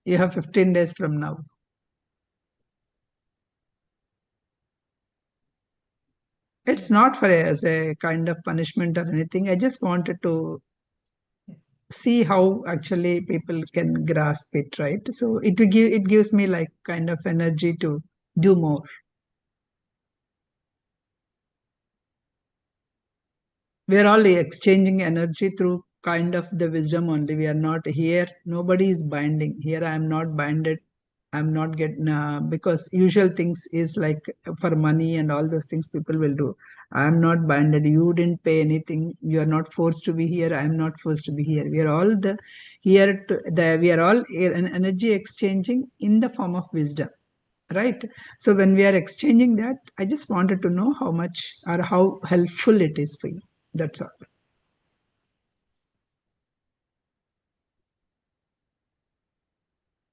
You have 15 days from now. It's not for as a kind of punishment or anything. I just wanted to Yes. see how actually people can grasp it, right? So it gives me like kind of energy to do more. We are all exchanging energy through kind of the wisdom only. We are not here. Nobody is binding. Here I am not binded. I'm not getting because usual things is like for money and all those things people will do. I'm not binded. You didn't pay anything. You are not forced to be here. I'm not forced to be here. We are all the here to the we are all an energy exchanging in the form of wisdom, right? So when we are exchanging that, I just wanted to know how much or how helpful it is for you. That's all.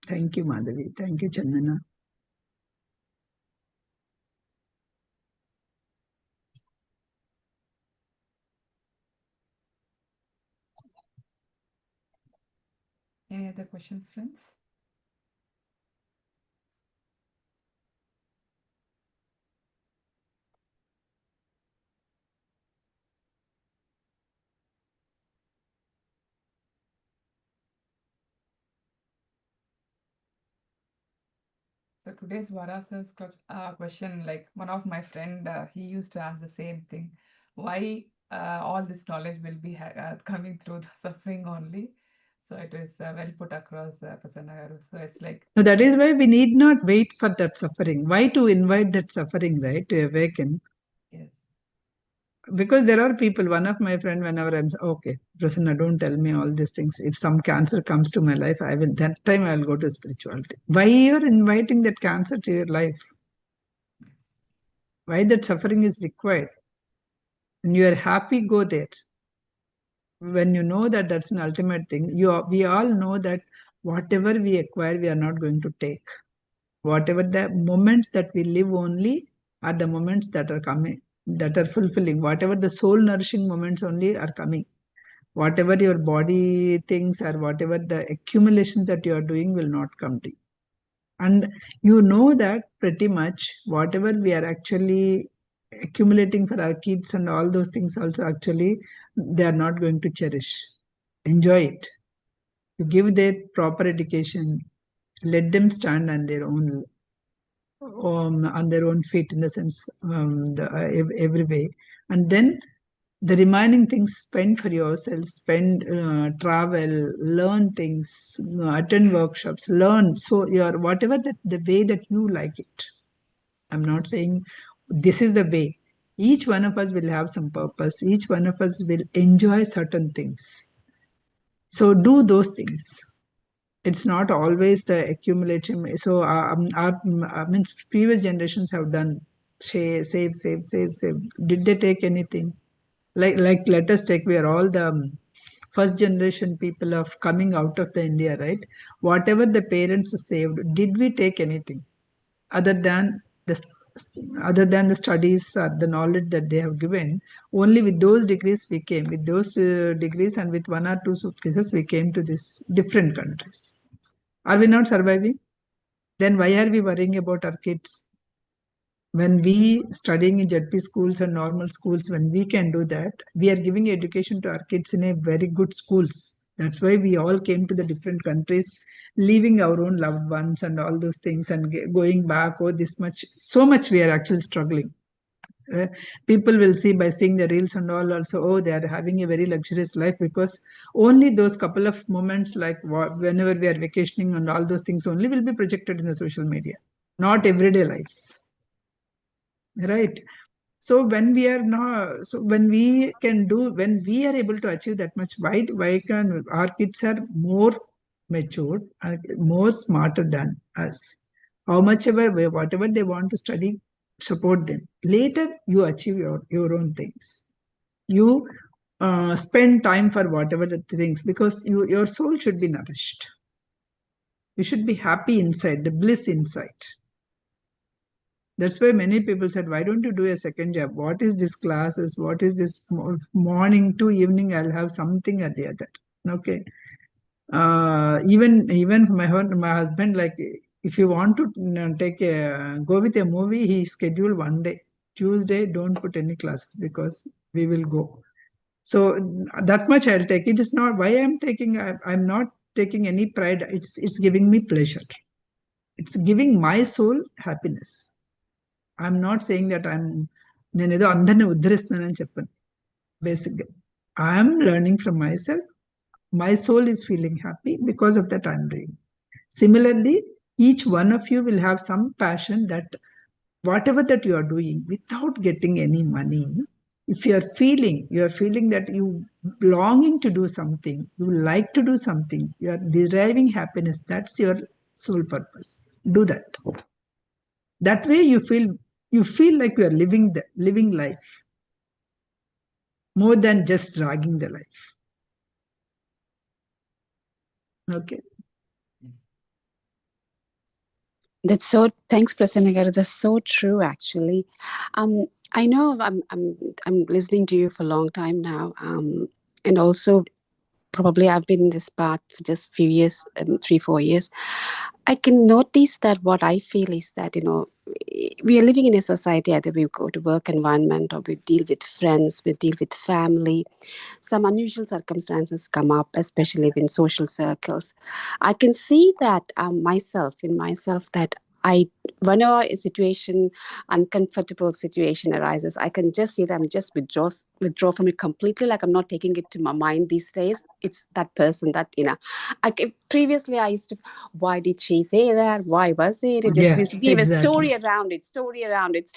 Thank you, Madhavi. Thank you, Chandana. Any other questions, friends? So today's Varasa's question, like one of my friend, he used to ask the same thing. Why all this knowledge will be coming through the suffering only? So it is well put across, Prasanna garu. So it's like, No, that is why we need not wait for that suffering. Why to invite that suffering, right? To awaken. yes, Because there are people, one of my friend, whenever I'm okay, Prasanna, don't tell me all these things. If some cancer comes to my life, I will that time I'll go to spirituality. Why you're inviting that cancer to your life? yes, Why that suffering is required? When you are happy, go there. When you know that that's an ultimate thing, we all know that whatever we acquire, we are not going to take. Whatever the moments that we live only are the moments that are coming, that are fulfilling. Whatever the soul nourishing moments only are coming. Whatever your body thinks or whatever the accumulations that you are doing will not come to you. And you know that pretty much whatever we are actually accumulating for our kids and all those things also actually they are not going to cherish. Enjoy it. You give their proper education, let them stand on their own feet in the sense every way, and then the remaining things spend for yourself, spend travel, learn things, attend workshops, learn, so your whatever the way that you like it. I'm not saying this is the way. Each one of us will have some purpose, each one of us will enjoy certain things, so do those things. It's not always the accumulation. So I mean, previous generations have done save. Did they take anything? Like let us take, we are all the first generation people of coming out of the India, right? Whatever the parents saved, did we take anything other than the other than the studies or the knowledge that they have given? Only with those degrees we came, with those degrees and with one or two suitcases we came to these different countries. Are we not surviving? Then why are we worrying about our kids? When we studying in ZP schools and normal schools, when we can do that, we are giving education to our kids in a very good schools. That's why we all came to the different countries, leaving our own loved ones and all those things and going back. Oh, this much, so much we are actually struggling. Uh, People will see by seeing the reels and all also, oh, they are having a very luxurious life because only those couple of moments, like whenever we are vacationing and all those things only will be projected in the social media, not everyday lives, right? So when we are not, so when we can do, when we are able to achieve that much, why can our kids are more matured, more smarter than us? How much ever, whatever they want to study, support them. Later, you achieve your own things. You spend time for whatever the things, because your soul should be nourished. You should be happy inside, the bliss inside. That's why many people said, why don't you do a second job? What is this classes? What is this morning to evening? I'll have something or the other. Okay. Even my husband, like if you want to take a go with a movie, he scheduled one day, Tuesday, don't put any classes because we will go. So that much I'll take. It is not why I'm taking. I'm not taking any pride. It's giving me pleasure. It's giving my soul happiness. I'm not saying that నేను ఏదో అందరిని ఉద్ధరిస్తున్నానని చెప్పను. Basically, I am learning from myself. My soul is feeling happy because of that I'm doing. Similarly, each one of you will have some passion that whatever that you are doing without getting any money, if you are feeling that you longing to do something, you like to do something, you are deriving happiness, that's your soul purpose. Do that. That way you feel like you are living life more than just dragging the life. Okay. That's so. Thanks, Prasanna garu. That's so true, actually. I know I'm listening to you for a long time now. And also probably I've been in this path for just few years, 3-4 years. I can notice that what I feel is that, we are living in a society, either we go to work environment or we deal with friends, we deal with family. Some unusual circumstances come up, especially in social circles. I can see that in myself, that whenever a uncomfortable situation arises, I can just see that I'm just withdraw from it completely. Like I'm not taking it to my mind these days. It's that person that, previously I used to, why did she say that? Why was it? It just used to give exactly. a story around it.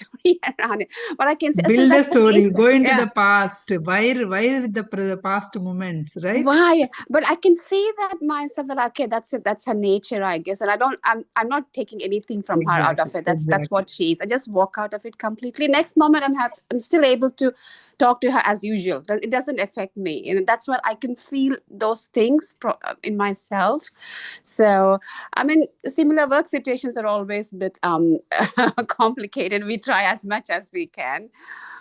But I can say, build a that's the story, nature. go into Yeah. the past, wire with the past moments, right? Why? But I can see that myself, that okay, that's it, that's her nature, I guess. And I'm not taking anything from her out of it. That's what she is. I just walk out of it completely. Next moment I'm still able to talk to her as usual. It doesn't affect me. And that's what I can feel, those things in myself. So I mean, similar work situations are always a bit complicated. We try as much as we can.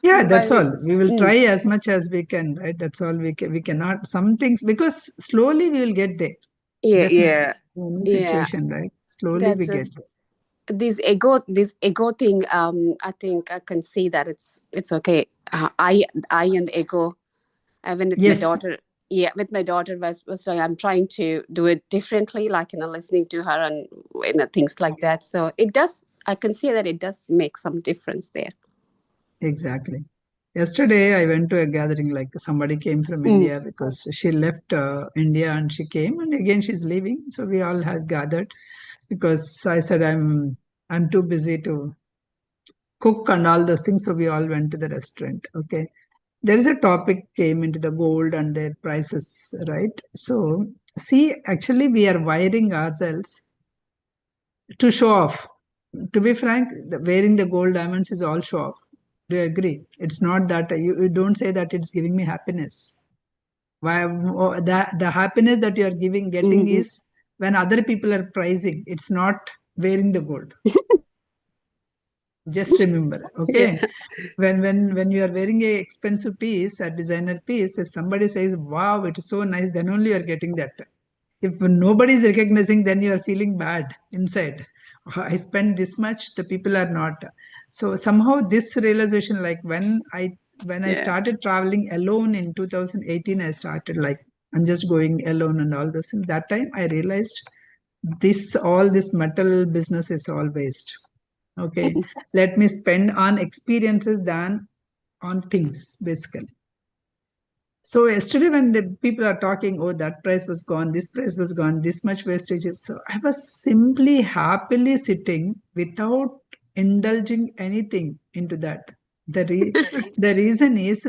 Yeah, that's But all. We will try as much as we can, right? That's all. We cannot, some things, because slowly we will get there. yeah, Definitely. Any situation, right? Slowly we that's get there. this ego thing. I think I can see that it's okay. I and the ego, even with my Yes, daughter. Yeah, with my daughter was I'm trying to do it differently, like listening to her and things like that. So it does. I can see that it does make some difference there. exactly. Yesterday I went to a gathering, like somebody came from India because she left India and she came, and again she's leaving. So we all have gathered because I said I'm too busy to cook and all those things. So we all went to the restaurant. Okay. There is a topic came into the gold and their prices, right? So see, actually we are wiring ourselves to show off. To be frank, wearing the gold diamonds is all show off. Do you agree? It's not that you don't say that it's giving me happiness. Why the happiness that you are getting is when other people are pricing. It's not wearing the gold. Just remember, okay? Yeah. When you are wearing a expensive piece, a designer piece, if somebody says, "Wow, it is so nice," then only you are getting that. If nobody is recognizing, then you are feeling bad inside. I spent this much, the people are not. So somehow this realization, like when I started traveling alone in 2018, I started like I'm just going alone and all those things. That time I realized all this metal business is all waste. Okay, let me spend on experiences than on things, basically. So yesterday when the people are talking, oh, that price was gone, this price was gone, this much wastages. So I was simply happily sitting without indulging anything into that. The reason is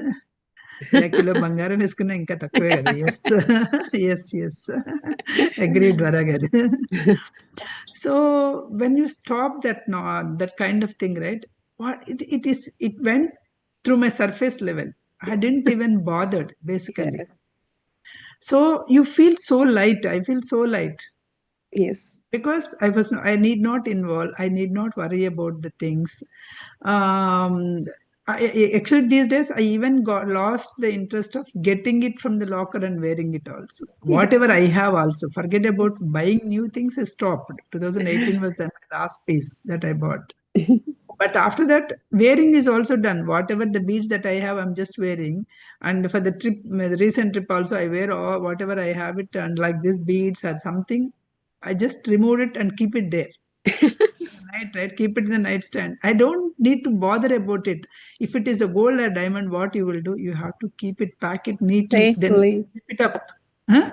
kilo బంగారం వేసుకున్నా ఇంకా తక్కువే కదా. Yes yes agreed వరా గారు. So when you stop that kind of thing, right? It went through my surface level. I didn't even bothered, basically. Yeah. So you feel so light. I feel so light Yes. because I need not involve. I need not worry about the things. um Actually these days I even got lost the interest of getting it from the locker and wearing it also. Whatever I have also, forget about buying new things. I stopped. 2018 was the last piece that I bought. But after that, wearing is also done. Whatever the beads that I have, I'm just wearing. And for the trip, the recent trip also, I wear all, whatever I have it, and like this beads or something, I just remove it and keep it there. Night, right? Keep it in the nightstand. I don't need to bother about it. If it is a gold or diamond, what you will do? You have to keep it, pack it neatly, then Safely. keep it up. Huh?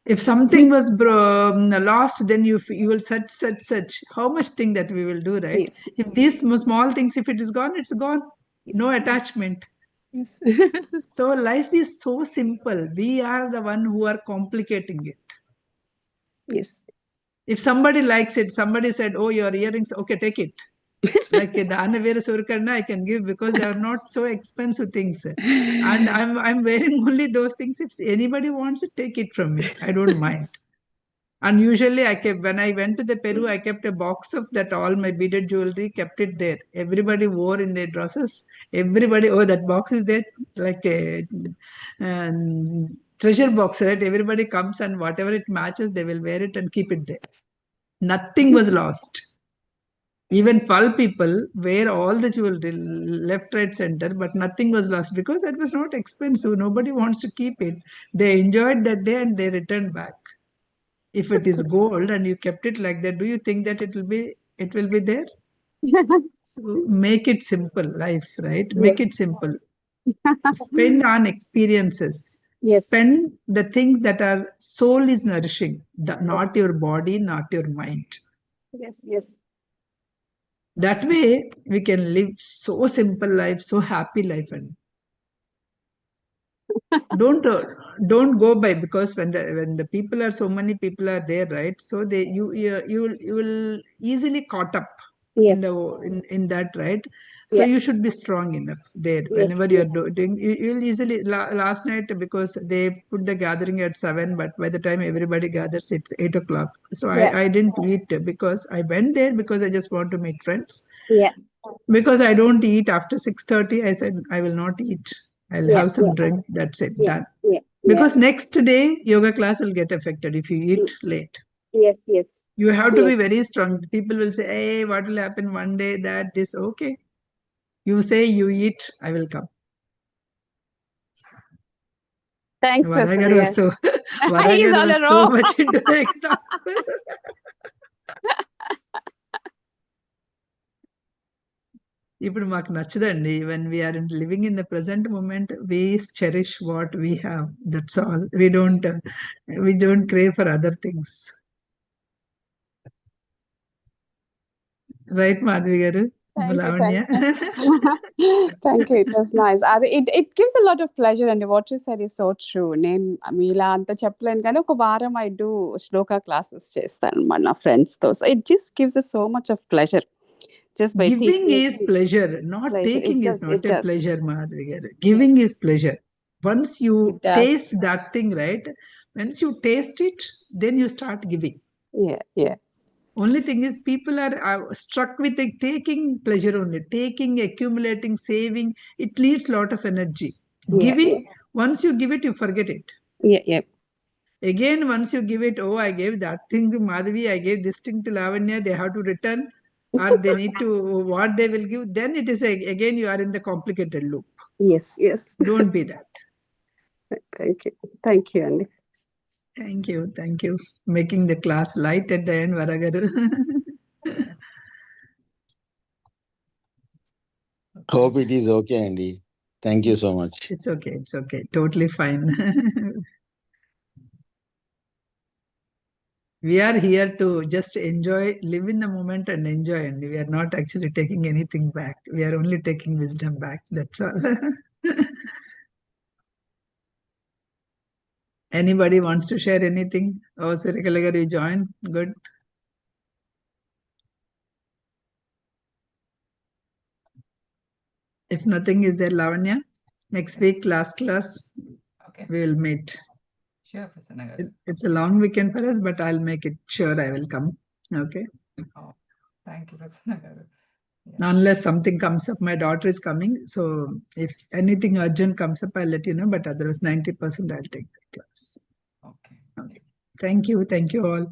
If something was lost, then you will such. How much thing that we will do, right? Yes. If these small things, if it is gone, it's gone. Yes. No attachment. Yes. So life is so simple. We are the one who are complicating it. Yes. If somebody likes it, somebody said, "Oh, your earrings, okay, take it." Like the Anavera Surkarna, I can give because they are not so expensive things. And I'm wearing only those things. If anybody wants it, take it from me. I don't mind. And usually I kept, when I went to the Peru, I kept a box of that, all my beaded jewelry, kept it there. Everybody wore in their dresses. Everybody, oh, that box is there, like a treasure box, right? Everybody comes and whatever it matches, they will wear it and keep it there. Nothing was lost. Even 12 people wear all the jewelry, left, right, center, but nothing was lost because it was not expensive. Nobody wants to keep it. They enjoyed that day and they returned back. If it is gold and you kept it like that, do you think that it will be there? So make it simple, life, right? Make it Yes. simple. Spend on experiences. Yes. Spend the things that are soul is nourishing, Yes. not your body, not your mind. Yes. Yes. That way we can live so simple life, so happy life. And don't don't go by, because when the people are, so many people are there, right? So they you will easily caught up Yes. in the in that, right? So Yeah. you should be strong enough there. Yes. Whenever you are doing, you'll easily last night, because they put the gathering at 7, but by the time everybody gathers it's 8 o'clock. So Yeah. I didn't eat, because I went there because I just want to meet friends. Yeah. Because I don't eat after 6:30. I said I will not eat. I'll Yeah. have some drink. That's it. Yeah. Done. Yeah. Yeah. Because next day yoga class will get affected if you eat late. Yes. Yes. You have to be Yes. very strong. People will say, "Hey, what will happen one day? That this okay." You say you eat, I will come. Thanks, Varagaru was Prasanna. so He's Varagaru on a was so roll. much into the example. ఇప్పుడు మాకు నచ్చదండి. When we are living in the present moment, we cherish what we have. That's all. We don't crave for other things. Right, Madhvi garu? Thank you. Lavanya? Thank you. It was nice. It gives a lot of pleasure, and what you said is so true. నేను మీలా అంత చెప్పలేను కానీ ఒక వారం I do Shloka classes చేస్తాను మన friends తో. So it just gives us so much of pleasure. Just by Giving teaching is pleasure, not pleasure. taking It is does. not It a does. pleasure, Madhvi garu. Giving is pleasure. Once you It does. taste that thing, right? Once you taste it, then you start giving. Yeah. Yeah. Only thing is, people are struck with taking pleasure only, taking, accumulating, saving. It needs lot of energy. Yeah. Giving, once you give it, you forget it. Yeah. Yeah. Again, once you give it, oh, I gave that thing to Madhavi, I gave this thing to Lavanya, they have to return, or they need to, what they will give, then it is again, you are in the complicated loop. Yes. Yes. Don't be that. Thank you. Thank you, Andy. Thank you. Thank you. Making the class light at the end, Varagaru. Hope it is okay, Andy. Thank you so much. It's okay. It's okay. Totally fine. We are here to just enjoy, live in the moment and enjoy. And we are not actually taking anything back. We are only taking wisdom back. That's all. Anybody wants to share anything? Oh, Sirikalagar, you join. Good. If nothing is there, Lavanya, next week, last class, Okay. we will meet. Sure, Prasanna garu. It's a long weekend for us, but I'll make it sure I will come. Okay. Oh, thank you, Prasanna garu. Yeah. Unless something comes up, my daughter is coming. So if anything urgent comes up, I'll let you know. But otherwise, 90% I'll take the class. Okay. Okay. Thank you. Thank you all.